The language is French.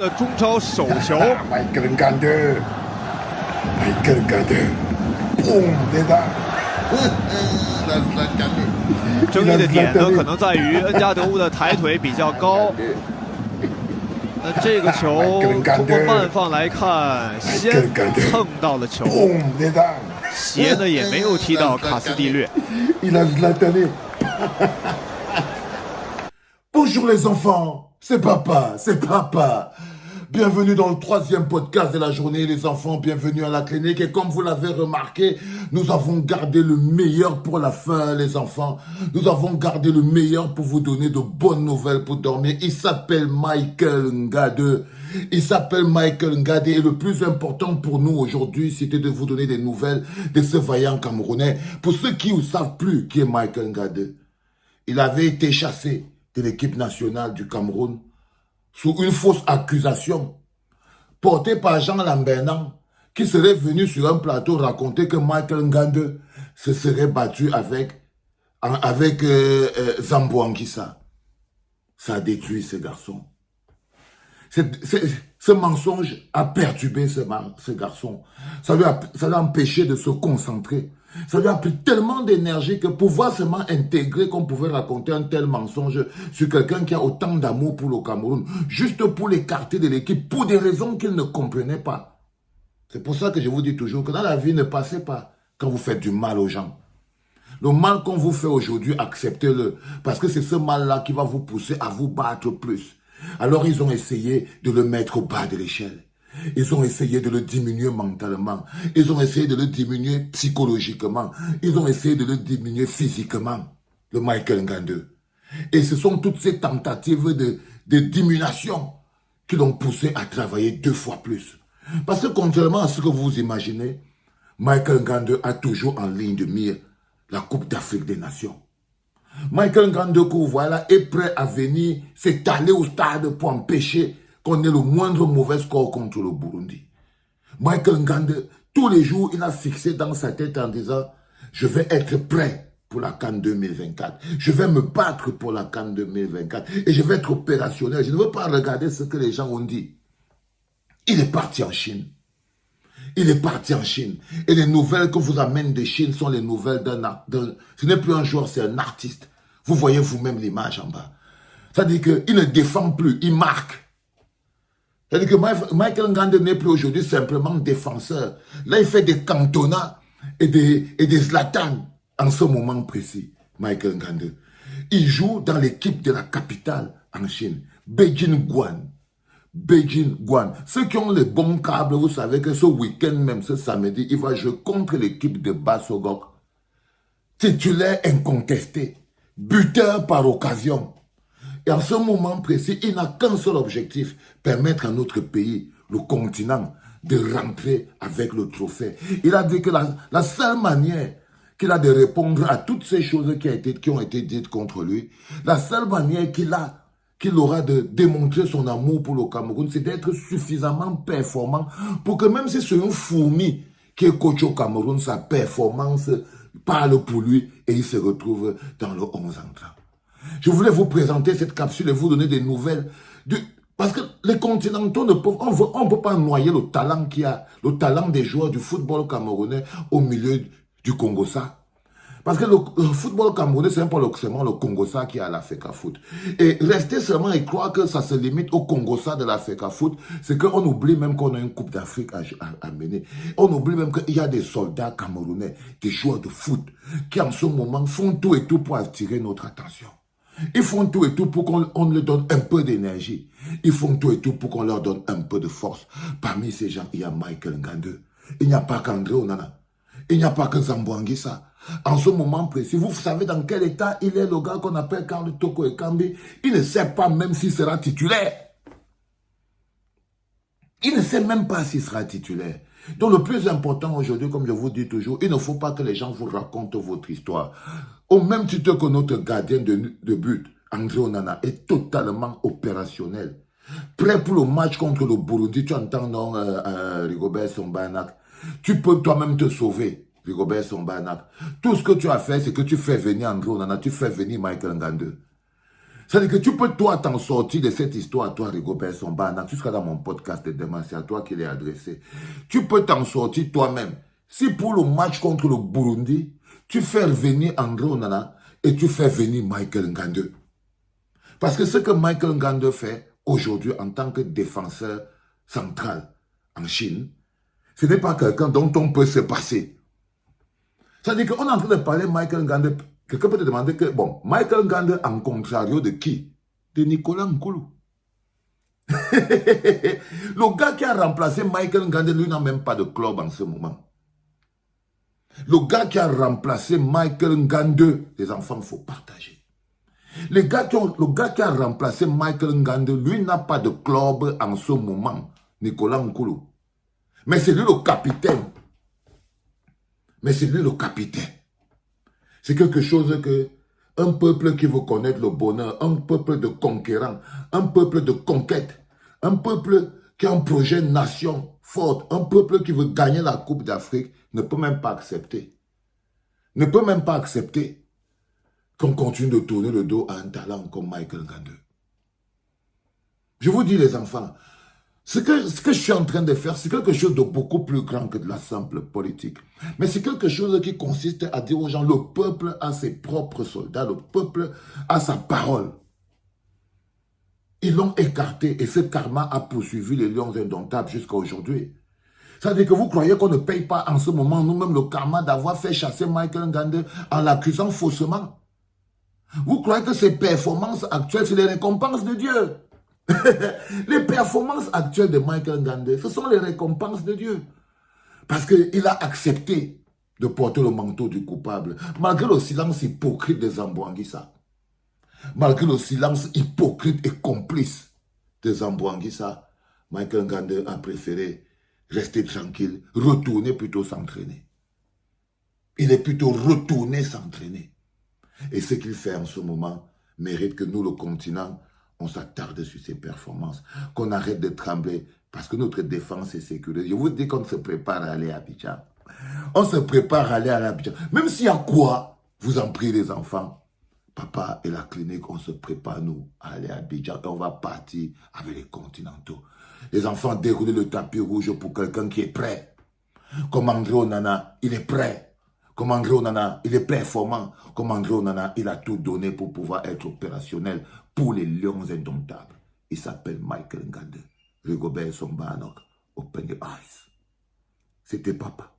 的中超首球，Michael Ngande，Michael Ngande，boom，对的，争议的点呢，可能在于恩加德乌的抬腿比较高。那这个球通过慢放来看，先蹭到了球，鞋呢也没有踢到卡斯蒂略。Bonjour les enfants, c'est papa. Bienvenue dans le 3e podcast de la journée, les enfants, bienvenue à la clinique. Et comme vous l'avez remarqué, nous avons gardé le meilleur pour la fin, les enfants. Nous avons gardé le meilleur pour vous donner de bonnes nouvelles pour dormir. Il s'appelle Michael Ngade. Il s'appelle Michael Ngade. Et le plus important pour nous aujourd'hui, c'était de vous donner des nouvelles de ce vaillant Camerounais. Pour ceux qui ne savent plus qui est Michael Ngade, il avait été chassé de l'équipe nationale du Cameroun sous une fausse accusation portée par Jean Lambernan, qui serait venu sur un plateau raconter que Michael Ngande se serait battu avec Zambo Anguissa. Ça a détruit ce garçon. Ce mensonge a perturbé ce garçon. Ça l'a empêché de se concentrer. Ça lui a pris tellement d'énergie que pouvoir seulement intégrer qu'on pouvait raconter un tel mensonge sur quelqu'un qui a autant d'amour pour le Cameroun, juste pour l'écarter de l'équipe, pour des raisons qu'il ne comprenait pas. C'est pour ça que je vous dis toujours que dans la vie, ne passez pas quand vous faites du mal aux gens. Le mal qu'on vous fait aujourd'hui, acceptez-le. Parce que c'est ce mal-là qui va vous pousser à vous battre plus. Alors ils ont essayé de le mettre au bas de l'échelle. Ils ont essayé de le diminuer mentalement. Ils ont essayé de le diminuer psychologiquement. Ils ont essayé de le diminuer physiquement, le Michael Ngande. Et ce sont toutes ces tentatives de diminution qui l'ont poussé à travailler 2 fois plus. Parce que contrairement à ce que vous imaginez, Michael Ngande a toujours en ligne de mire la Coupe d'Afrique des Nations. Michael Ngande, que vous voyez là, est prêt à venir s'étaler au stade pour empêcher qu'on ait le moindre mauvais score contre le Burundi. Michael Ngande, tous les jours, il a fixé dans sa tête en disant « Je vais être prêt pour la CAN 2024. Je vais me battre pour la CAN 2024. Et je vais être opérationnel. Je ne veux pas regarder ce que les gens ont dit. » Il est parti en Chine. Il est parti en Chine. Et les nouvelles que vous amène de Chine sont les nouvelles ce n'est plus un joueur, c'est un artiste. Vous voyez vous-même l'image en bas. C'est-à-dire qu'il ne défend plus, il marque. C'est-à-dire que Michael Ngande n'est plus aujourd'hui simplement défenseur. Là, il fait des cantona et des Zlatan en ce moment précis, Michael Ngande. Il joue dans l'équipe de la capitale en Chine, Beijing Guan. Beijing Guan. Ceux qui ont les bons câbles, vous savez que ce week-end même, ce samedi, il va jouer contre l'équipe de Bassogok. Titulaire incontesté, buteur par occasion. Et en ce moment précis, il n'a qu'un seul objectif, permettre à notre pays, le continent, de rentrer avec le trophée. Il a dit que la seule manière qu'il a de répondre à toutes ces choses qui ont été dites contre lui, la seule manière qu'il aura de démontrer son amour pour le Cameroun, c'est d'être suffisamment performant pour que même si c'est une fourmi qui est coach au Cameroun, sa performance parle pour lui et il se retrouve dans le 11 entrant. Je voulais vous présenter cette capsule et vous donner des nouvelles. Parce que les continentaux, on ne peut pas noyer le talent qu'il y a, le talent des joueurs du football camerounais au milieu du Congo-Ça. Parce que le football camerounais, c'est pas seulement le Congo-Ça qui est à l'Africa Foot. Et rester seulement et croire que ça se limite au Congo-Ça de l'Africa Foot, c'est qu'on oublie même qu'on a une Coupe d'Afrique à mener. On oublie même qu'il y a des soldats camerounais, des joueurs de foot, qui en ce moment font tout et tout pour attirer notre attention. Ils font tout et tout pour qu'on leur donne un peu d'énergie. Ils font tout et tout pour qu'on leur donne un peu de force. Parmi ces gens, il y a Michael Ngande. Il n'y a pas qu'André Onana. Il n'y a pas que Zambo Anguissa. En ce moment précis, vous savez dans quel état il est le gars qu'on appelle Karl Toko Ekambi. Il ne sait pas même s'il sera titulaire. Il ne sait même pas s'il sera titulaire. Donc le plus important aujourd'hui, comme je vous dis toujours, il ne faut pas que les gens vous racontent votre histoire. Au même titre que notre gardien de but, André Onana, est totalement opérationnel. Prêt pour le match contre le Burundi, tu entends non, Rigobert Sombanak. Tu peux toi-même te sauver, Rigobert Sombanak. Tout ce que tu as fait, c'est que tu fais venir André Onana, tu fais venir Michael Ngande. C'est-à-dire que tu peux, toi, t'en sortir de cette histoire, toi, Rigobert Song, tu seras dans mon podcast de demain, c'est à toi qu'il est adressé. Tu peux t'en sortir toi-même. Si pour le match contre le Burundi, tu fais venir André Onana et tu fais venir Michael Ngande. Parce que ce que Michael Ngande fait aujourd'hui en tant que défenseur central en Chine, ce n'est pas quelqu'un dont on peut se passer. C'est-à-dire qu'on est en train de parler de Michael Ngande. Quelqu'un peut te demander que, bon, Michael Ngande en contrario de qui? De Nicolas Nkoulou. Le gars qui a remplacé Michael Ngande, lui, n'a même pas de club en ce moment. Le gars qui a remplacé Michael Ngande, les enfants, il faut partager. Le gars qui a remplacé Michael Ngande, lui, n'a pas de club en ce moment, Nicolas Nkoulou. Mais c'est lui le capitaine. Mais c'est lui le capitaine. C'est quelque chose que un peuple qui veut connaître le bonheur, un peuple de conquérants, un peuple de conquête, un peuple qui a un projet nation forte, un peuple qui veut gagner la Coupe d'Afrique, ne peut même pas accepter. Ne peut même pas accepter qu'on continue de tourner le dos à un talent comme Michael Ngande. Je vous dis les enfants, ce que je suis en train de faire, c'est quelque chose de beaucoup plus grand que de la simple politique. Mais c'est quelque chose qui consiste à dire aux gens, le peuple a ses propres soldats, le peuple a sa parole. Ils l'ont écarté et ce karma a poursuivi les lions indomptables jusqu'à aujourd'hui. Ça veut dire que vous croyez qu'on ne paye pas en ce moment nous-mêmes le karma d'avoir fait chasser Michael Ngande en l'accusant faussement. Vous croyez que ces performances actuelles, c'est les récompenses de Dieu. Les performances actuelles de Michael Ngande, ce sont les récompenses de Dieu. Parce qu'il a accepté de porter le manteau du coupable, malgré le silence hypocrite des Zambouanguissa. Malgré le silence hypocrite et complice des Zambouanguissa, Michael Ngande a préféré rester tranquille, retourner plutôt s'entraîner. Il est plutôt retourné s'entraîner. Et ce qu'il fait en ce moment mérite que nous, le continent, on s'attarde sur ses performances, qu'on arrête de trembler, parce que notre défense est sécurisée. Je vous dis qu'on se prépare à aller à Abidjan. On se prépare à aller à Abidjan. Même s'il y a quoi, vous en priez les enfants, papa et la clinique, on se prépare, nous, à aller à Abidjan, et on va partir avec les continentaux. Les enfants déroulent le tapis rouge pour quelqu'un qui est prêt. Comme André Onana, il est prêt. Comme André Onana, il est performant. Comme André Onana, il a tout donné pour pouvoir être opérationnel pour les lions indomptables. Il s'appelle Michael Ngande. Rigobert Song, Open your eyes. C'était papa.